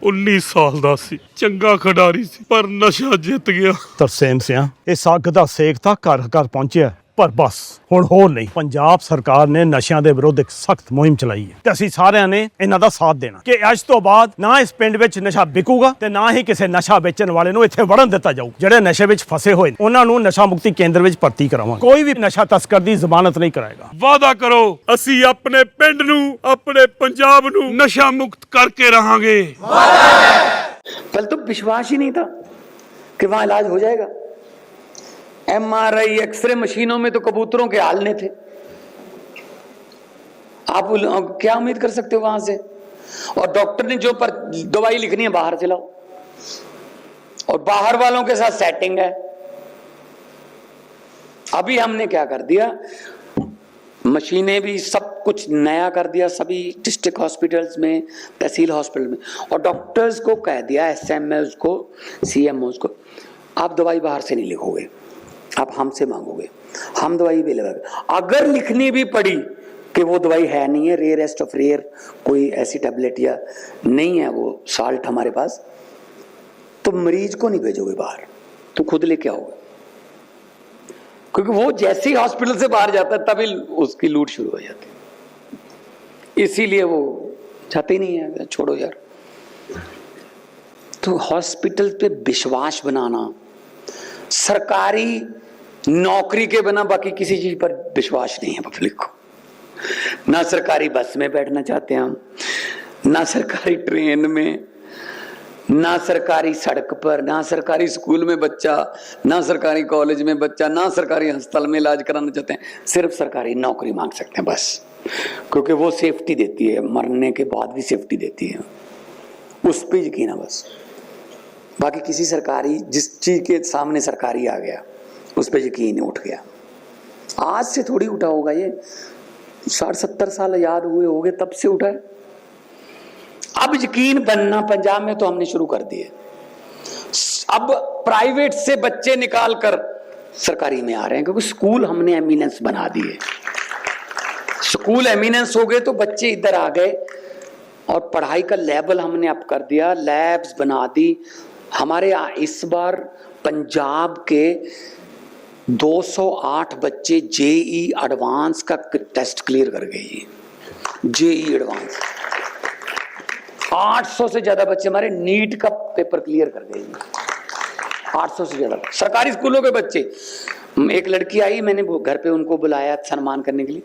19 ਸਾਲ ਦਾ ਸੀ, ਚੰਗਾ ਖਿਡਾਰੀ ਸੀ, ਪਰ ਨਸ਼ਾ ਜਿੱਤ ਗਿਆ। ਤਰਸੇਮ ਸਿਆ ਇਹ ਸੱਗ ਦਾ ਸੇਕ ਤਾਂ ਘਰ ਘਰ ਪਹੁੰਚਿਆ, ਪਰ ਬਸ ਹੁਣ ਹੋਰ ਨਹੀਂ। ਪੰਜਾਬ ਸਰਕਾਰ ਨੇ ਨਸ਼ਿਆਂ ਦੇ ਵਿਰੁੱਧ ਇੱਕ ਸਖਤ ਮੁਹਿੰਮ ਚਲਾਈ ਹੈ ਤੇ ਅਸੀਂ ਸਾਰਿਆਂ ਨੇ ਇਹਨਾਂ ਦਾ ਸਾਥ ਦੇਣਾ ਕਿ ਅੱਜ ਤੋਂ ਬਾਅਦ ਨਾ ਇਸ ਪਿੰਡ ਵਿੱਚ ਨਸ਼ਾ ਵਿਕੂਗਾ ਤੇ ਨਾ ਹੀ ਕਿਸੇ ਨਸ਼ਾ ਵੇਚਣ ਵਾਲੇ ਨੂੰ ਇੱਥੇ ਵੜਨ ਦਿੱਤਾ ਜਾਊ। ਜਿਹੜੇ ਨਸ਼ੇ ਵਿੱਚ ਫਸੇ ਹੋਏ ਨੇ ਉਹਨਾਂ ਨੂੰ ਨਸ਼ਾ ਮੁਕਤੀ ਕੇਂਦਰ ਵਿੱਚ ਭਰਤੀ ਕਰਾਵਾਂਗੇ। ਕੋਈ ਵੀ ਨਸ਼ਾ ਤਸਕਰ ਦੀ ਜ਼ਮਾਨਤ ਨਹੀਂ ਕਰਾਏਗਾ। ਵਾਅਦਾ ਕਰੋ, ਅਸੀਂ ਆਪਣੇ ਪਿੰਡ ਨੂੰ, ਆਪਣੇ ਪੰਜਾਬ ਨੂੰ ਨਸ਼ਾ ਮੁਕਤ ਕਰਕੇ ਰਹਾਂਗੇ। कल तो विश्वास ही नहीं था कि वहां इलाज हो जाएगा। MRI एक्सरे मशीनों में तो कबूतरों के आलने थे। आप क्या उम्मीद कर सकते हो वहां से? और डॉक्टर ने जो पर दवाई लिखनी है बाहर से लाओ, और बाहर वालों के साथ सेटिंग है। अभी हमने क्या कर दिया, मशीनें भी सब कुछ नया कर दिया सभी डिस्ट्रिक्ट हॉस्पिटल्स में, तहसील हॉस्पिटल में, और डॉक्टर्स को कह दिया, SMOs को, CMOs को, आप दवाई बाहर से नहीं लिखोगे, आप हमसे मांगोगे, हम दवाई भी लगाएंगे। अगर लिखनी भी पड़ी कि वो दवाई है नहीं है, रेयरेस्ट ऑफ रेयर कोई ऐसी टैबलेट या नहीं है वो साल्ट हमारे पास, तो मरीज को नहीं भेजोगे बाहर, तो खुद लेके आओगे। क्योंकि वो जैसे ही हॉस्पिटल से बाहर जाता है तभी उसकी लूट शुरू हो जाती है, इसीलिए वो चाहते ही नहीं है, छोड़ो यार। तो हॉस्पिटल पे विश्वास बनाना, सरकारी नौकरी के बिना बाकी किसी चीज पर विश्वास नहीं है पब्लिक को। ना सरकारी बस में बैठना चाहते हैं हम, ना सरकारी ट्रेन में, ना सरकारी सड़क पर, ना सरकारी स्कूल में बच्चा, ना सरकारी कॉलेज में बच्चा, ना सरकारी अस्पताल में इलाज कराना चाहते हैं। सिर्फ सरकारी नौकरी मांग सकते हैं बस, क्योंकि वो सेफ्टी देती है, मरने के बाद भी सेफ्टी देती है, उस पर यकीन है बस। बाकी किसी सरकारी, जिस चीज के सामने सरकारी आ गया उस पर यकीन उठ गया। आज से थोड़ी उठा होगा ये, 60-70 साल याद हुए होंगे तब से उठा है। अब यकीन बनना पंजाब में तो हमने शुरू कर दिए। अब प्राइवेट से बच्चे निकाल कर सरकारी में आ रहे हैं, क्योंकि स्कूल हमने एमिनेंस बना दिए। स्कूल एमिनेंस हो गए तो बच्चे इधर आ गए, और पढ़ाई का लेवल हमने अप कर दिया, लैब्स बना दी। हमारे इस बार पंजाब के 208 बच्चे JEE एडवांस का टेस्ट क्लियर कर गए। JEE एडवांस 800 से ज्यादा बच्चे हमारे नीट का पेपर क्लियर कर गए। 800 से ज्यादा सरकारी स्कूलों के बच्चे। एक लड़की आई, मैंने घर पे उनको बुलाया सम्मान करने के लिए।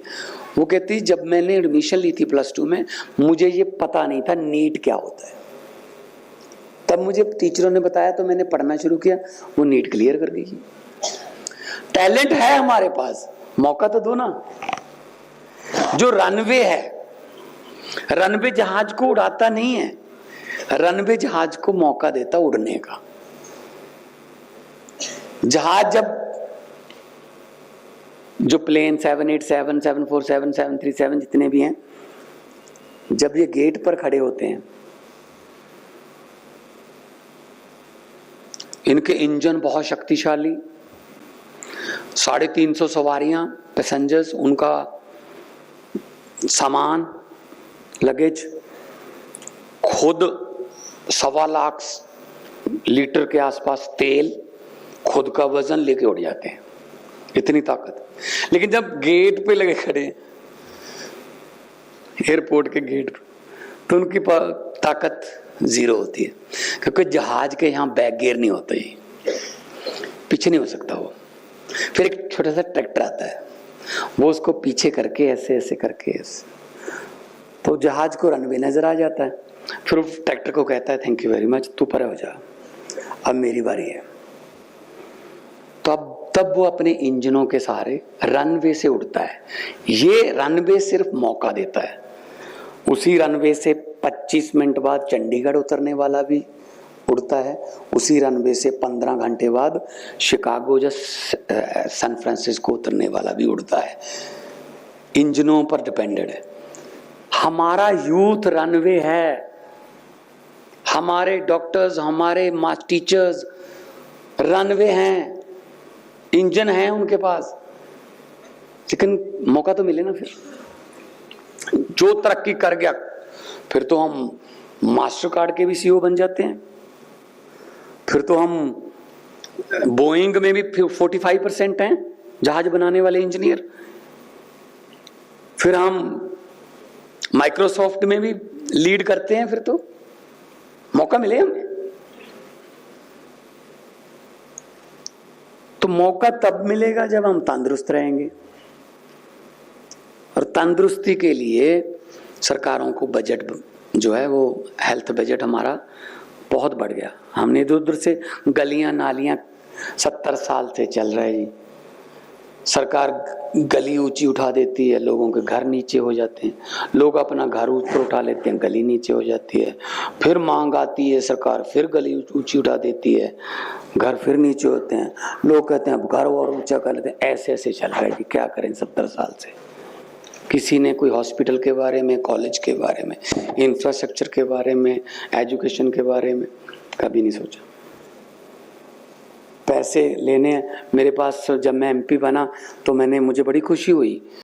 वो कहती, जब मैंने एडमिशन ली थी +2 में, मुझे ये पता नहीं था नीट क्या होता है। तब मुझे टीचरों ने बताया तो मैंने पढ़ना शुरू किया, वो नीट क्लियर कर गई। टैलेंट है हमारे पास, मौका तो दो ना। जो रनवे है, रनवे जहाज को उड़ाता नहीं है, रनवे जहाज को मौका देता उड़ने का। जहाज जब, जो प्लेन 787, 747, 737 जितने भी हैं, जब ये गेट पर खड़े होते हैं, इनके इंजन बहुत शक्तिशाली, 350 सवारियां, पैसेंजर्स, उनका सामान, लगेज, खुद 1.25 लाख लीटर के आसपास तेल, खुद का वजन लेके उड़ जाते हैं, इतनी ताकत। लेकिन जब गेट पे लगे खड़े, एयरपोर्ट के गेट पे, तो उनकी ताकत 0 होती है, क्योंकि जहाज के यहाँ बैक गियर नहीं होता, ही पीछे नहीं हो सकता वो। फिर एक छोटा सा ट्रैक्टर आता है, वो उसको पीछे करके ऐसे ऐसे करके ऐसे, तो जहाज को रनवे नजर आ जाता है। फिर ट्रैक्टर को कहता है, थैंक यू वेरी मच, तू परे हो जा, अब मेरी बारी है। तो तब वो अपने इंजनों के सहारे रनवे से उड़ता है। ये रनवे सिर्फ मौका देता है। उसी रनवे से 25 मिनट बाद चंडीगढ़ उतरने वाला भी उड़ता है, उसी रनवे से 15 घंटे बाद शिकागो या सैन फ्रांसिस्को उतरने वाला भी उड़ता है। इंजनों पर डिपेंडेड है। हमारा यूथ रनवे है, हमारे डॉक्टर्स, हमारे टीचर्स रनवे हैं, इंजन है उनके पास, लेकिन मौका तो मिले ना। फिर जो तरक्की कर गया, फिर तो हम मास्टर कार्ड के भी सीईओ बन जाते हैं। फिर तो हम बोइंग में भी 45% हैं जहाज बनाने वाले इंजीनियर। फिर हम माइक्रोसॉफ्ट में भी लीड करते हैं। फिर तो मौका मिले हमें, तो मौका तब मिलेगा जब हम तंदुरुस्त रहेंगे। और तंदुरुस्ती के लिए सरकारों को बजट जो है वो हेल्थ बजट हमारा बहुत बढ़ गया। हमने इधर उधर से गलियां नालियां 70 साल से चल रहे जी। सरकार गली ऊंची उठा देती है, लोगों के घर नीचे हो जाते हैं, लोग अपना घर ऊपर उठा लेते हैं, गली नीचे हो जाती है। फिर मांग आती है, सरकार फिर गली ऊंची उठा देती है, घर फिर नीचे होते हैं। लोग कहते हैं अब घर और ऊंचा कर लेते हैं। ऐसे ऐसे चल रहा है कि क्या करें 70 साल से। किसी ने कोई हॉस्पिटल के बारे में, कॉलेज के बारे में, इंफ्रास्ट्रक्चर के बारे में, एजुकेशन के बारे में कभी नहीं सोचा। पैसे लेने मेरे पास, जब मैं एमपी बना तो मुझे बड़ी खुशी हुई